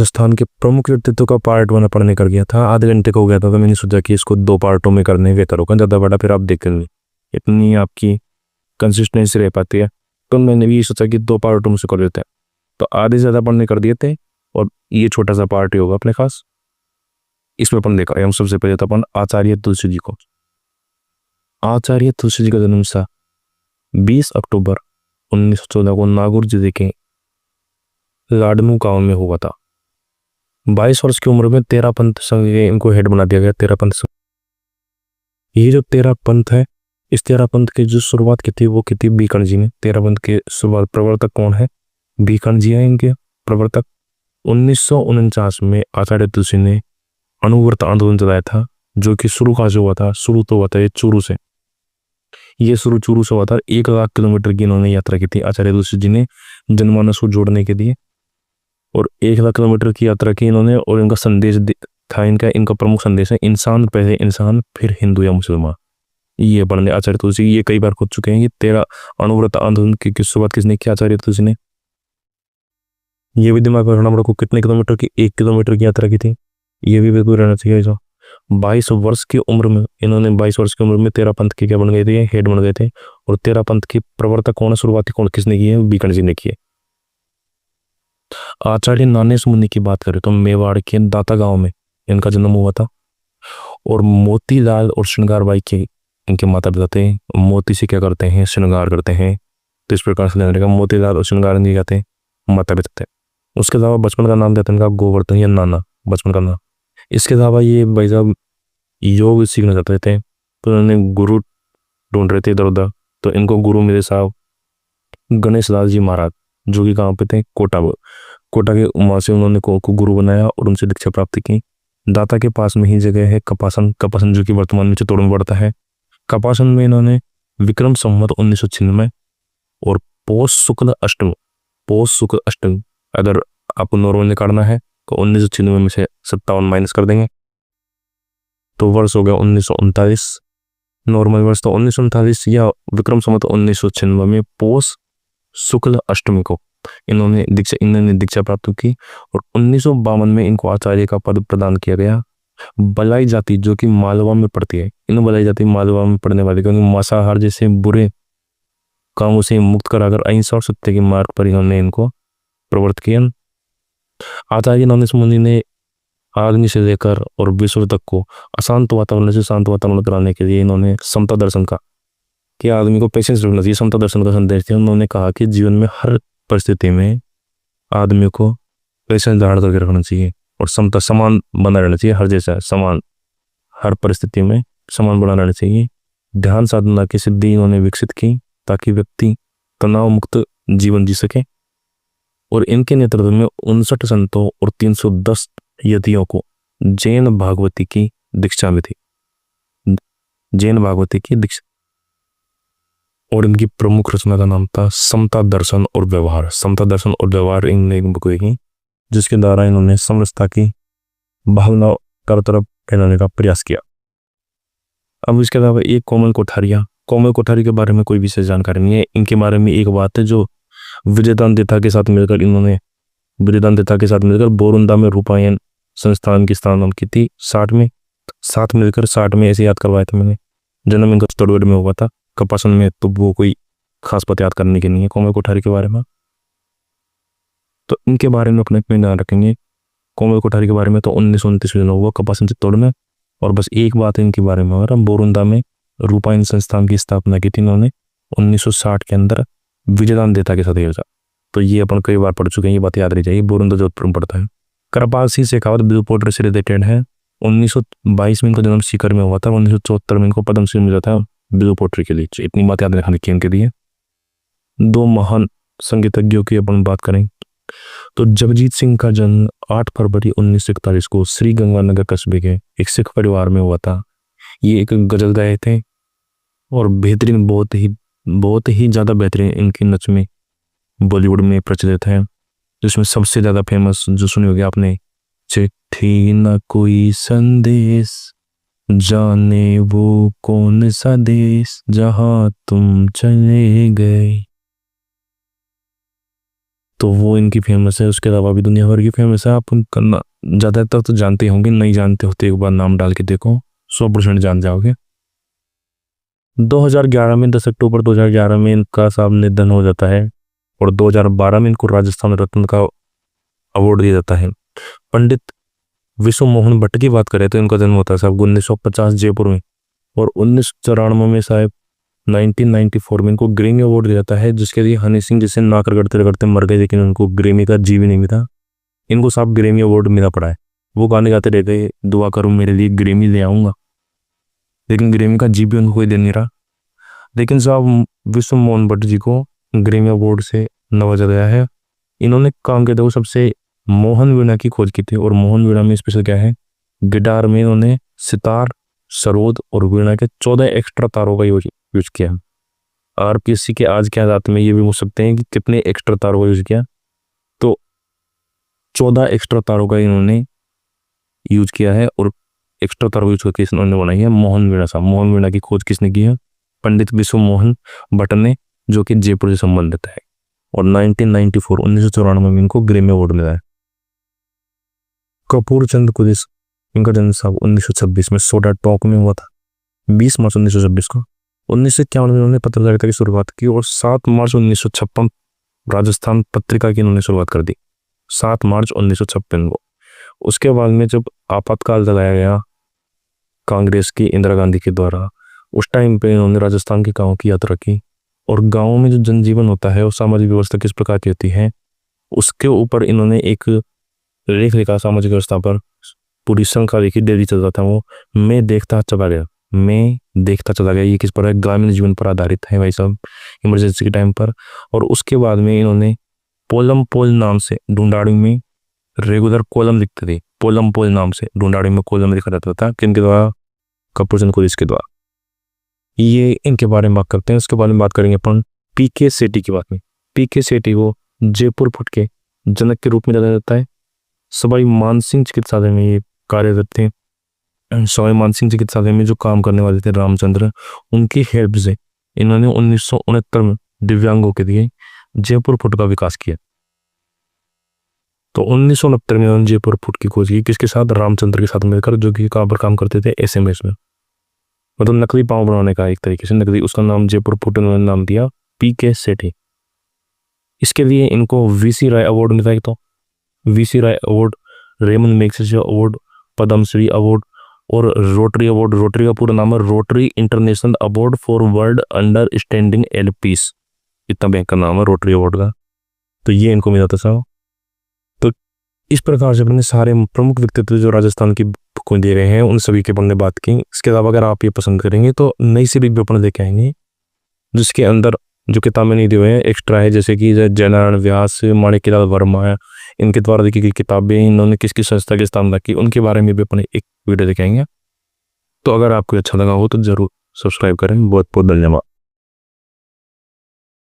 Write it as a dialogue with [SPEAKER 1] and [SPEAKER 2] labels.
[SPEAKER 1] राजस्थान के प्रमुख व्यक्तित्व का पार्ट 1 पढ़ने कर गया था, आधे घंटे का हो गया था, तो मैंने सोचा कि इसको 2 पार्टों में करने बेहतर होगा, ज़्यादा बड़ा फिर आप देखेंगे इतनी आपकी कंसिस्टेंसी रह पाती है। तो मैंने भी सोचा कि 2 पार्टों में से कर देते हैं, तो आधे से ज़्यादा पढ़ने कर दिए थे और ये छोटा सा पार्ट ही होगा अपने खास। इसमें अपन देखा हम सबसे पहले तो अपन आचार्य तुलसी जी को। आचार्य तुलसी जी का जन्म सा 20 अक्टूबर 1914 को नागौर जिले के लाडनू गांव में हुआ था। 22 वर्ष की उम्र में 13 पंथ संघ इनको हेड बना दिया गया। 13 पंथ संघ, ये जो 13 पंथ है, इस 13 पंथ की जो शुरुआत की थी वो की थी बीकान जी ने। 13 पंथ के शुरुआत प्रवर्तक कौन है? बीकान जी है इनके प्रवर्तक। 1949 में आचार्य तुलसी ने अणुव्रत आंदोलन चलाया था, जो कि शुरू कहाँ से हुआ था? शुरू तो हुआ था ये चूरू से। ये शुरू चूरू से हुआ था। 1,00,000 किलोमीटर की इन्होंने यात्रा की थी आचार्य तुलसी जी ने जनमानस को जोड़ने के लिए, और 1,00,000 किलोमीटर की यात्रा की इन्होंने। और इनका संदेश था, इनका प्रमुख संदेश है इंसान पहले इंसान फिर हिंदू या मुसलमान। ये पढ़ने आचार्य तुलसी ये कई बार खुद चुके हैं। ये 13 अणुव्रत आंदोलन की शुरुआत किसने की? आचार्य तुलसी ने। ये भी दिमाग में रखना पड़ेगा, कितने किलोमीटर की? 1 किलोमीटर की यात्रा की थी। ये भी बिल्कुल रहना चाहिए। जो 22 वर्ष की उम्र में इन्होंने 22 वर्ष की उम्र में 13 पंथ के क्या बन गए थे? हेड बन गए थे। और 13 पंथ के प्रवर्तक कौन है? शुरुआती कौन किसने की है? बीकान जी ने की है। आचार्य नानेश मुनि की बात करें तो मेवाड़ के दाता गांव में इनका जन्म हुआ था। और मोतीलाल और श्रृंगारबाई के इनके माता पिता थे। मोती से क्या करते हैं? श्रृंगार करते हैं। तो इस प्रकार से लेने का मोतीलाल और श्रृंगार जी कहते हैं माता पिता थे। उसके अलावा बचपन का नाम देते हैं इनका गोवर्धन या नाना, बचपन का नाम। इसके अलावा ये भाई साहब योग सीखना चाहते थे, तो उन्होंने गुरु ढूंढ रहे थे इधर उधर। तो इनको गुरु मिले साहब गणेश लाल जी महाराज, जो कि कहाँ पे थे? कोटा के। वहाँ से उन्होंने को गुरु बनाया और उनसे दीक्षा प्राप्त की। दाता के पास में ही जगह है कपासन, कपासन जो कि वर्तमान में चित्तौड़ में पड़ता है। कपासन में इन्होंने विक्रम संवत 1996 और पौष शुक्ल अष्टमी, अगर आपको नॉर्मल निकालना है तो 1996 में से 57 माइनस कर देंगे तो वर्ष हो गया 1939। नॉर्मल वर्ष तो 1939 या विक्रम संवत 1996 में पौष शुक्ल अष्टमी को इन्होंने दीक्षा प्राप्त की। और 1952 में इनको आचार्य का पद प्रदान किया गया। बलाई जाति जो कि मालवा में पड़ती है, इन बलाई जाति मालवा में पड़ने वाली, क्योंकि मांसाहार जैसे बुरे कामों से मुक्त कराकर अहिंसा और सत्य के मार्ग पर इन्होंने इनको प्रवृत्त किया। आचार्य नानेश मुनि ने आदमी से लेकर और विश्व तक को अशांत वातावरण से शांत वातावरण कराने के लिए इन्होंने समता दर्शन का, कि आदमी को पेशेंस रखना चाहिए, समता दर्शन का संदेश दिया। उन्होंने कहा कि जीवन में हर परिस्थिति में आदमी को पेशेंस धारण करके रखना चाहिए और समता समान बना रहना चाहिए। हर जैसा समान, हर परिस्थिति में समान बना रहना चाहिए। ध्यान साधना की सिद्धि इन्होंने विकसित की ताकि व्यक्ति तनाव मुक्त जीवन जी सके। और इनके नेतृत्व में 59 संतों और 310 यतियों को जैन भागवती की दीक्षा भी थी, जैन भागवती की दीक्षा। और इनकी प्रमुख रचना का नाम था समता दर्शन और व्यवहार। समता दर्शन और व्यवहार इनने बुक लिखी, जिसके द्वारा इन्होंने समरसता की भावना कर तरफ फैलाने का प्रयास किया। अब इसके अलावा एक कोमल कोठारी के बारे में कोई विशेष जानकारी नहीं है। इनके बारे में एक बात है, जो विजयदान देथा के साथ मिलकर बोरुंदा में रूपायन संस्थान की स्थापना की थी। 60 में ऐसे याद करवाया था मैंने। जन्म इनका चित्तौड़गढ़ में हुआ था। कपासन में तो वो कोई खास बात याद करने की नहीं है कोमल कोठारी के बारे में। तो इनके बारे में अपने ध्यान रखेंगे। कोमल कोठारी के बारे में तो 1929 में हुआ कपासन चित्तौड़ में। और बस एक बात है इनके बारे में, और बोरुंदा में रूपायन संस्थान की स्थापना की थी इन्होंने 1960 के अंदर विजयदान देथा के साथ हुआ था। तो ये अपन कई बार पढ़ चुके हैं, ये बात याद रह जाएगी। बोरुंदा जोधपुर में पड़ता है। कृपाल सिंह शेखावत ब्लू पोर्ट्रेट से रिलेटेड है। 1922 में इनका जन्म सीकर में हुआ था। 1974 में इनको पद्मश्री मिला था ब्लू पोर्ट्रेट के लिए। इतनी बात याद रखने की इनके लिए। 2 महान संगीतज्ञों की अपन बात करें तो जगजीत सिंह का जन्म 8 फरवरी 1941 को श्री गंगानगर कस्बे के एक सिख परिवार में हुआ था। ये एक गजल गाए थे और बेहतरीन, बहुत ही ज़्यादा बेहतरीन इनकी नच में बॉलीवुड में प्रचलित है। जिसमें सबसे ज़्यादा फेमस जो सुनी होगी आपने, चिट्ठी न कोई संदेश, जाने वो कौन सा देश, जहां तुम चले गए। तो वो इनकी फेमस है। उसके अलावा भी दुनिया भर की फेमस है। आप उनका ज़्यादातर तो जानते होंगे, नहीं जानते होते एक बार नाम डाल के देखो, 100% जान जाओगे। 2011 में 10 अक्टूबर 2011 में इनका साहब निधन हो जाता है और 2012 में इनको राजस्थान रत्न का अवार्ड दिया जाता है। पंडित विश्व मोहन भट्ट की बात करें तो इनका जन्म होता है साहब 1950 जयपुर में, और 1994 में साहब 1994 में इनको ग्रैमी अवार्ड दिया जाता है, जिसके लिए हनी सिंह जिसे नाक रगड़ते रगड़ते मर गए, लेकिन उनको ग्रैमी का जी भी नहीं मिला। इनको साहब ग्रैमी अवार्ड मिला पड़ा है। वो गाने गाते रहते, दुआ करूँ मेरे लिए ग्रैमी ले आऊँगा, लेकिन ग्रैमी का जी भी उनको कोई दे नहीं रहा। लेकिन साहब विश्व मोहन भट्ट जी को ग्रैमी अवार्ड से नवाजा गया है। इन्होंने काम किया था वो सबसे मोहन वीणा की खोज की थी, और मोहन वीणा में स्पेशल क्या है, गिटार में इन्होंने सितार, सरोद और वीणा के 14 एक्स्ट्रा तारों का यूज किया। आरपीएससी के आज के हालात में ये भी पूछ सकते हैं कि कितने एक्स्ट्रा तारों का यूज किया, तो 14 एक्स्ट्रा तारों का इन्होंने यूज किया है, और एक्स्ट्रा तारों यूज करके इन्होंने बनाई है मोहन वीणा साहब। मोहन वीणा की खोज किसने की है? पंडित विश्व मोहन भट्ट ने, जो कि जयपुर से संबंधित है। और 1994 में इनको ग्रैमी अवार्ड मिला है। कपूर चंद कुलिस, इनका जन्म साहब 1926 में सोडा टॉक में हुआ था, 20 मार्च 1926 को। 1951 में उन्होंने पत्रकारिता की शुरुआत की, और 7 मार्च 1956 राजस्थान पत्रिका की इन्होंने शुरुआत कर दी, 7 मार्च 1956 को। उसके बाद में जब आपातकाल लगाया गया कांग्रेस की इंदिरा गांधी के द्वारा, उस टाइम पे इन्होंने राजस्थान के गाँव की यात्रा की, और गाँव में जो जनजीवन होता है और सामाजिक व्यवस्था किस प्रकार की होती है उसके ऊपर इन्होंने एक लेख लिखा। सामाजिक व्यवस्था पर पूरी श्रृंखला लिखी, डेली चल रहा था वो। मैं देखता चला गया, ये किस पर है? ग्रामीण जीवन पर आधारित है भाई साहब, इमरजेंसी के टाइम पर। और उसके बाद में इन्होंने पोलम पोल नाम से ढूंढाड़ी में रेगुलर कॉलम लिखते थे। पोलम पोल नाम से ढूंढाड़ी में कॉलम लिखा जाता था, किनके द्वारा? कपूर चंद कुलिस के द्वारा। ये इनके बारे में बात करते हैं। उसके बारे में बात करेंगे अपन पीके सेठी की बात में। पीके सेठी को जयपुर फुट के जनक के रूप में जाना जाता है। सवाई मानसिंह चिकित्सालय में ये कार्यरत थे। सवाई मानसिंह चिकित्सालय में जो काम करने वाले थे रामचंद्र, उनकी हेल्प से इन्होंने 1969 में दिव्यांगों के लिए जयपुर फुट का विकास किया। तो 1969 में उन्होंने जयपुर फुट की खोज की, किसके साथ? रामचंद्र के साथ मिलकर, जो कि कहाँ पर काम करते थे? एसएमएस में, मतलब नकली पाँव बनाने का, एक तरीके से नकली। उसका नाम जयपुर फुट उन्होंने नाम दिया पीके सेठी। इसके लिए इनको वीसी राय अवार्ड मिला है, तो BC Roy award, Ramon Magsaysay award, Padma Shri award और रोटरी अवार्ड। रोटरी का पूरा नाम है Rotary International award for world understanding and peace, इतना बैंक का नाम है रोटरी अवार्ड का। तो ये इनको मिला था साहब। तो इस प्रकार से अपने सारे प्रमुख व्यक्तित्व जो राजस्थान की को दे रहे हैं, उन सभी के अपन ने बात की। इसके अलावा अगर आप ये पसंद करेंगे तो नई सीरीज भी अपन लेके आएंगे, जिसके अंदर जो किताबें नहीं दी हुई हैं एक्स्ट्रा है, जैसे कि जयनारायण व्यास, माणिक्यलाल वर्मा है, इनके द्वारा लिखी गई किताबें, इन्होंने किस किस संस्था की स्थापना की, उनके बारे में भी अपने एक वीडियो दिखाएंगे। तो अगर आपको अच्छा लगा हो तो जरूर सब्सक्राइब करें। बहुत बहुत धन्यवाद।